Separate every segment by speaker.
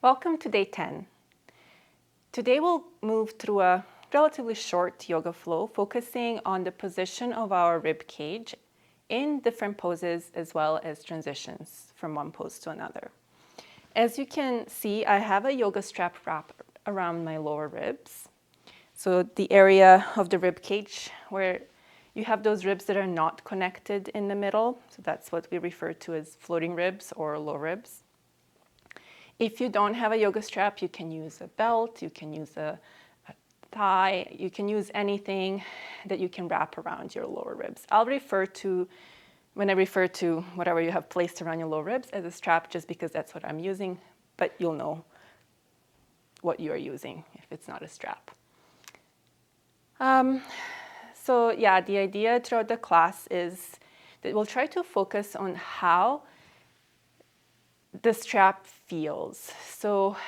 Speaker 1: Welcome to day 10. Today we'll move through a relatively short yoga flow, focusing on the position of our rib cage in different poses as well as transitions from one pose to another. As you can see, I have a yoga strap wrapped around my lower ribs. So the area of the rib cage where you have those ribs that are not connected in the middle. So that's what we refer to as floating ribs or low ribs. If you don't have a yoga strap, you can use a belt, you can use a tie, you can use anything that you can wrap around your lower ribs. I'll refer to, when I refer to whatever you have placed around your lower ribs as a strap, just because that's what I'm using, but you'll know what you are using if it's not a strap. So yeah, the idea throughout the class is that we'll try to focus on how the strap feels. So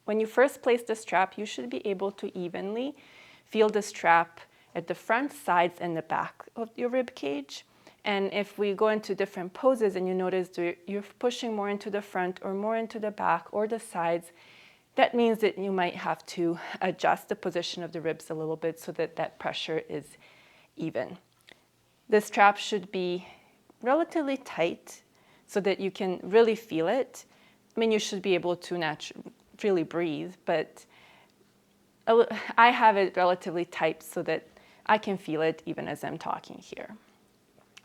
Speaker 1: when you first place the strap, you should be able to evenly feel the strap at the front, sides, and the back of your rib cage. And if we go into different poses and you notice you're pushing more into the front or more into the back or the sides, that means that you might have to adjust the position of the ribs a little bit so that that pressure is even. The strap should be relatively tight so that you can really feel it. I mean, you should be able to really breathe, but I have it relatively tight so that I can feel it even as I'm talking here.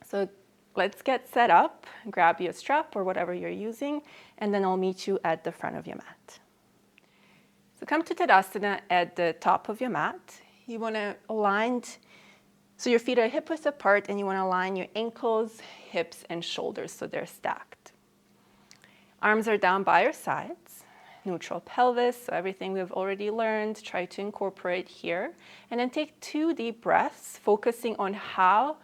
Speaker 1: So let's get set up. Grab your strap or whatever you're using, and then I'll meet you at the front of your mat. So come to Tadasana at the top of your mat. You want to align, so your feet are hip width apart, and you want to align your ankles, hips, and shoulders so they're stacked. Arms are down by your sides. Neutral pelvis, so everything we've already learned, try to incorporate here. And then take 2 deep breaths, focusing on how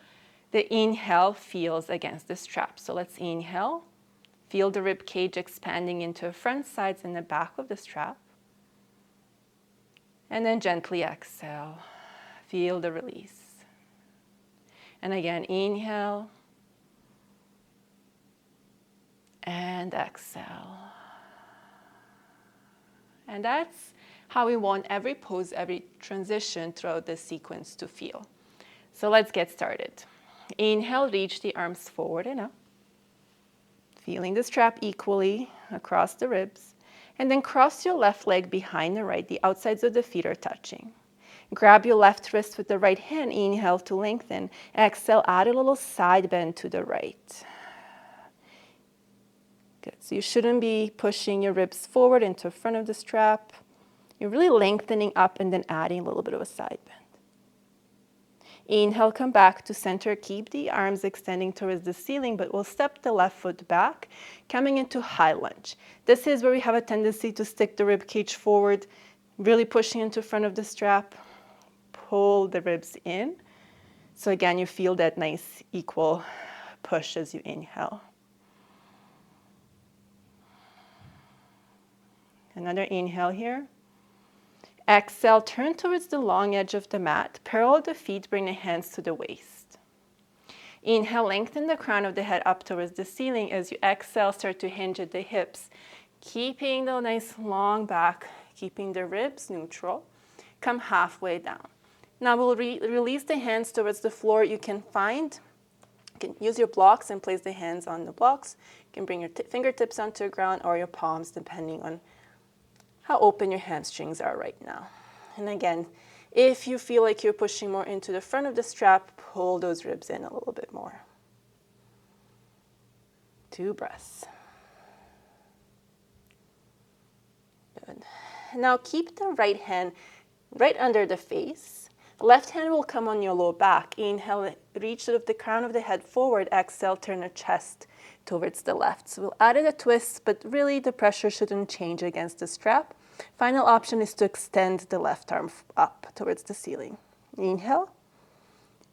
Speaker 1: the inhale feels against the strap. So let's inhale. Feel the rib cage expanding into the front, sides, and the back of the strap. And then gently exhale. Feel the release. And again, inhale. And exhale. And that's how we want every pose, every transition throughout this sequence to feel. So let's get started. Inhale, reach the arms forward and up. Feeling the strap equally across the ribs. And then cross your left leg behind the right. The outsides of the feet are touching. Grab your left wrist with the right hand. Inhale to lengthen. Exhale, add a little side bend to the right. Good. So you shouldn't be pushing your ribs forward into front of the strap. You're really lengthening up and then adding a little bit of a side bend. Inhale, come back to center. Keep the arms extending towards the ceiling, but we'll step the left foot back, coming into high lunge. This is where we have a tendency to stick the rib cage forward, really pushing into front of the strap. Pull the ribs in. So again, you feel that nice equal push as you inhale. Another inhale here. Exhale, turn towards the long edge of the mat. Parallel the feet, bring the hands to the waist. Inhale, lengthen the crown of the head up towards the ceiling. As you exhale, start to hinge at the hips. Keeping the nice long back, keeping the ribs neutral. Come halfway down. Now we'll release the hands towards the floor. You can use your blocks and place the hands on the blocks. You can bring your fingertips onto the ground or your palms, depending on how open your hamstrings are right now. And again, if you feel like you're pushing more into the front of the strap, pull those ribs in a little bit more. 2 breaths. Good. Now keep the right hand right under the face. Left hand will come on your low back. Inhale, reach the crown of the head forward. Exhale, turn the chest towards the left. So we'll add a twist, but really the pressure shouldn't change against the strap. Final option is to extend the left arm up towards the ceiling. Inhale.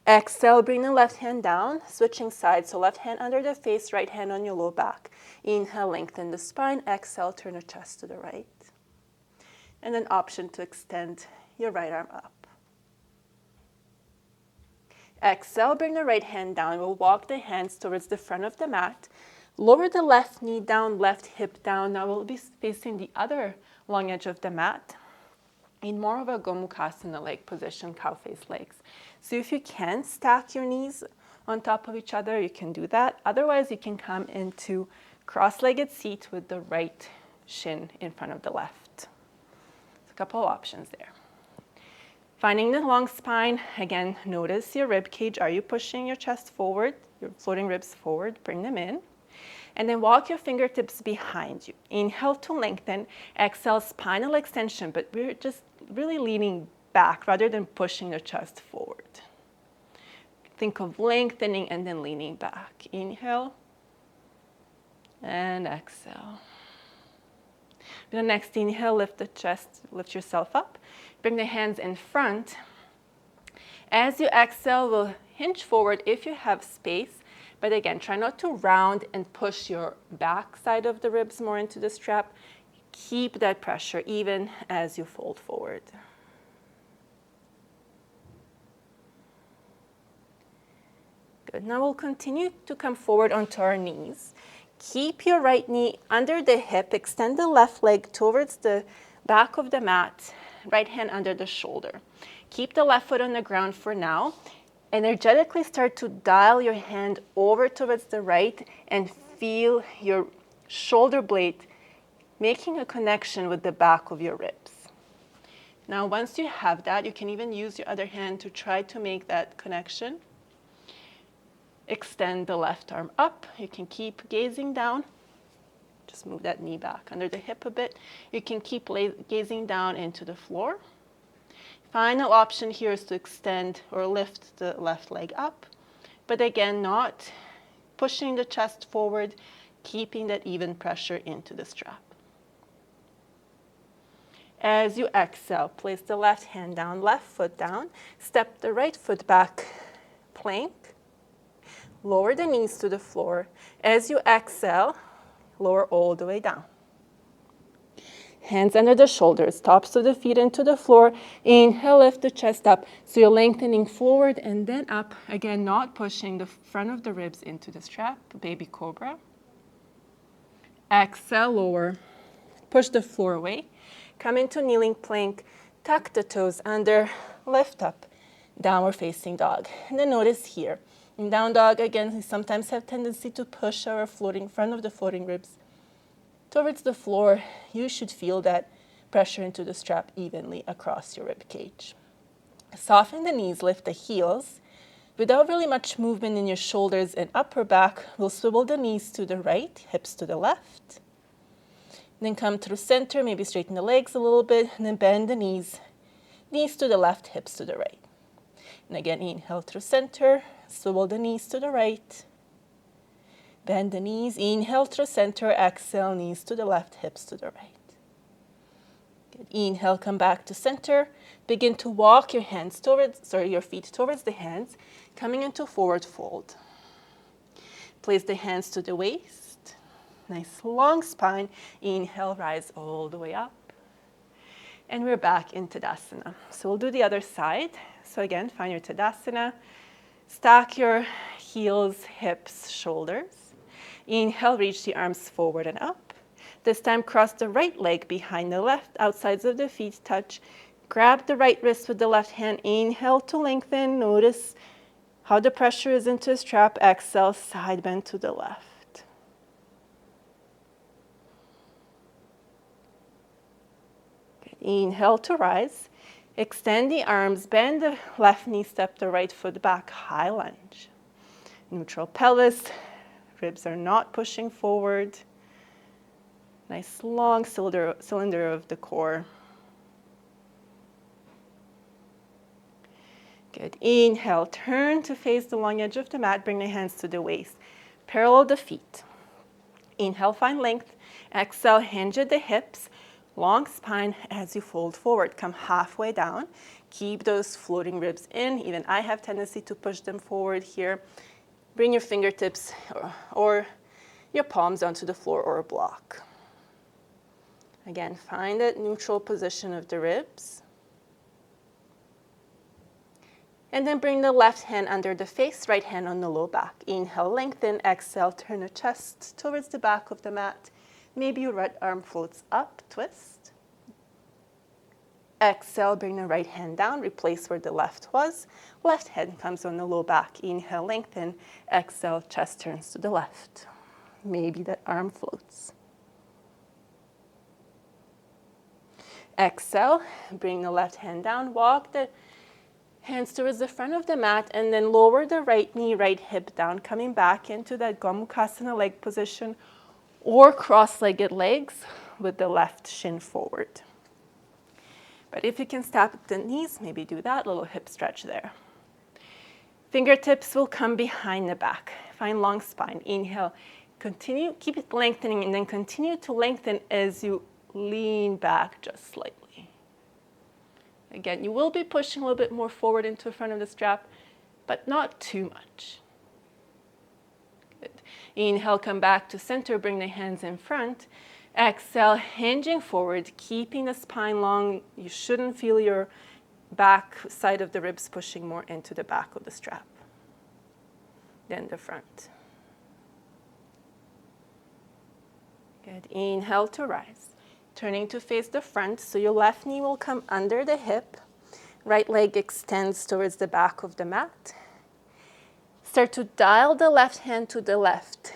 Speaker 1: Exhale, bring the left hand down, switching sides. So left hand under the face, right hand on your low back. Inhale, lengthen the spine. Exhale, turn the chest to the right. And an option to extend your right arm up. Exhale, bring the right hand down. We'll walk the hands towards the front of the mat. Lower the left knee down, left hip down. Now we'll be facing the other long edge of the mat in more of a Gomukhasana leg position, cow face legs. So if you can stack your knees on top of each other, you can do that. Otherwise, you can come into cross-legged seat with the right shin in front of the left. A couple of options there. Finding the long spine, again, notice your rib cage. Are you pushing your chest forward, your floating ribs forward? Bring them in. And then walk your fingertips behind you. Inhale to lengthen. Exhale, spinal extension, but we're just really leaning back rather than pushing the chest forward. Think of lengthening and then leaning back. Inhale and exhale. With the next inhale, lift the chest, lift yourself up. Bring the hands in front. As you exhale, we'll hinge forward if you have space. But again, try not to round and push your back side of the ribs more into the strap. Keep that pressure even as you fold forward. Good. Now we'll continue to come forward onto our knees. Keep your right knee under the hip. Extend the left leg towards the back of the mat. Right hand under the shoulder. Keep the left foot on the ground for now. Energetically start to dial your hand over towards the right and feel your shoulder blade making a connection with the back of your ribs. Now, once you have that, you can even use your other hand to try to make that connection. Extend the left arm up. You can keep gazing down. Just move that knee back under the hip a bit. You can keep gazing down into the floor. Final option here is to extend or lift the left leg up. But again, not pushing the chest forward, keeping that even pressure into the strap. As you exhale, place the left hand down, left foot down. Step the right foot back, plank. Lower the knees to the floor. As you exhale, lower all the way down. Hands under the shoulders, tops of the feet into the floor. Inhale, lift the chest up. So you're lengthening forward and then up. Again, not pushing the front of the ribs into the strap, baby cobra. Exhale, lower. Push the floor away. Come into kneeling plank. Tuck the toes under, lift up. Downward facing dog. And then notice here. In down dog, again, we sometimes have tendency to push our front of the floating ribs towards the floor. You should feel that pressure into the strap evenly across your rib cage. Soften the knees, lift the heels. Without really much movement in your shoulders and upper back, we'll swivel the knees to the right, hips to the left. Then come through center, maybe straighten the legs a little bit, and then bend the knees. Knees to the left, hips to the right. And again, inhale through center, swivel the knees to the right. Bend the knees, inhale through center, exhale, knees to the left, hips to the right. Good. Inhale, come back to center. Begin to walk your your feet towards the hands, coming into forward fold. Place the hands to the waist. Nice long spine. Inhale, rise all the way up. And we're back in Tadasana. So we'll do the other side. So again, find your Tadasana. Stack your heels, hips, shoulders. Inhale, reach the arms forward and up. This time, cross the right leg behind the left, outsides of the feet touch. Grab the right wrist with the left hand. Inhale to lengthen. Notice how the pressure is into the strap. Exhale, side bend to the left. Good. Inhale to rise. Extend the arms, bend the left knee, step the right foot back, high lunge. Neutral pelvis. Ribs are not pushing forward. Nice long cylinder of the core. Good. Inhale, turn to face the long edge of the mat. Bring the hands to the waist. Parallel the feet. Inhale, find length. Exhale, hinge at the hips. Long spine as you fold forward. Come halfway down. Keep those floating ribs in. Even I have tendency to push them forward here. Bring your fingertips or your palms onto the floor or a block. Again, find that neutral position of the ribs. And then bring the left hand under the face, right hand on the low back. Inhale, lengthen. Exhale, turn the chest towards the back of the mat. Maybe your right arm floats up, twist. Exhale, bring the right hand down, replace where the left was. Left hand comes on the low back. Inhale, lengthen. Exhale, chest turns to the left. Maybe that arm floats. Exhale, bring the left hand down, walk the hands towards the front of the mat, and then lower the right knee, right hip down, coming back into that Gomukhasana leg position or cross-legged legs with the left shin forward. But if you can stop the knees, maybe do that little hip stretch there. Fingertips will come behind the back. Find long spine. Inhale, continue, keep it lengthening, and then continue to lengthen as you lean back just slightly. Again, you will be pushing a little bit more forward into the front of the strap, but not too much. Good. Inhale, come back to center, bring the hands in front. Exhale, hinging forward, keeping the spine long. You shouldn't feel your back side of the ribs pushing more into the back of the strap than the front. Good. Inhale to rise. Turning to face the front, so your left knee will come under the hip. Right leg extends towards the back of the mat. Start to dial the left hand to the left,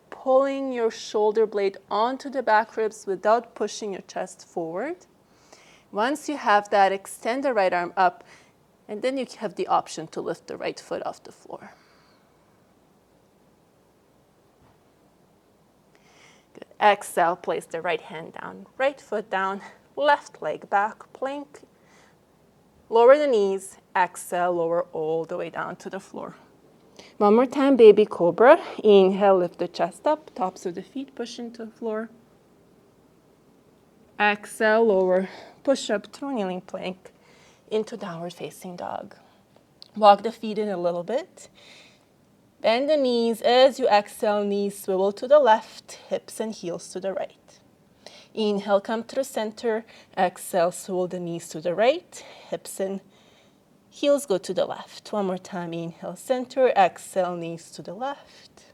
Speaker 1: pulling your shoulder blade onto the back ribs without pushing your chest forward. Once you have that, extend the right arm up, and then you have the option to lift the right foot off the floor. Good. Exhale, place the right hand down, right foot down, left leg back, plank. Lower the knees, exhale, lower all the way down to the floor. One more time, baby cobra. Inhale, lift the chest up, tops of the feet push into the floor. Exhale, lower, push up through kneeling plank into downward facing dog. Walk the feet in a little bit. Bend the knees as you exhale, knees swivel to the left, hips and heels to the right. Inhale, come through center. Exhale, swivel the knees to the right, hips and heels go to the left. One more time, inhale, center. Exhale, knees to the left.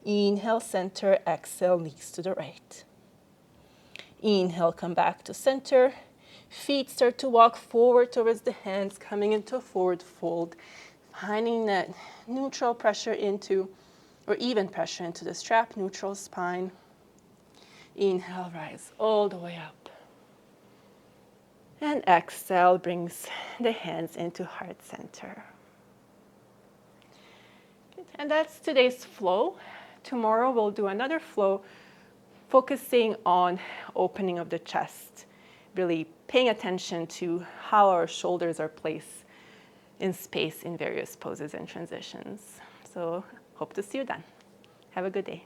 Speaker 1: Inhale, center. Exhale, knees to the right. Inhale, come back to center. Feet start to walk forward towards the hands, coming into a forward fold. Finding that neutral pressure into, or even pressure into the strap, neutral spine. Inhale, rise all the way up. And exhale, brings the hands into heart center. Good. And that's today's flow. Tomorrow we'll do another flow, focusing on opening of the chest, really paying attention to how our shoulders are placed in space in various poses and transitions. So hope to see you then. Have a good day.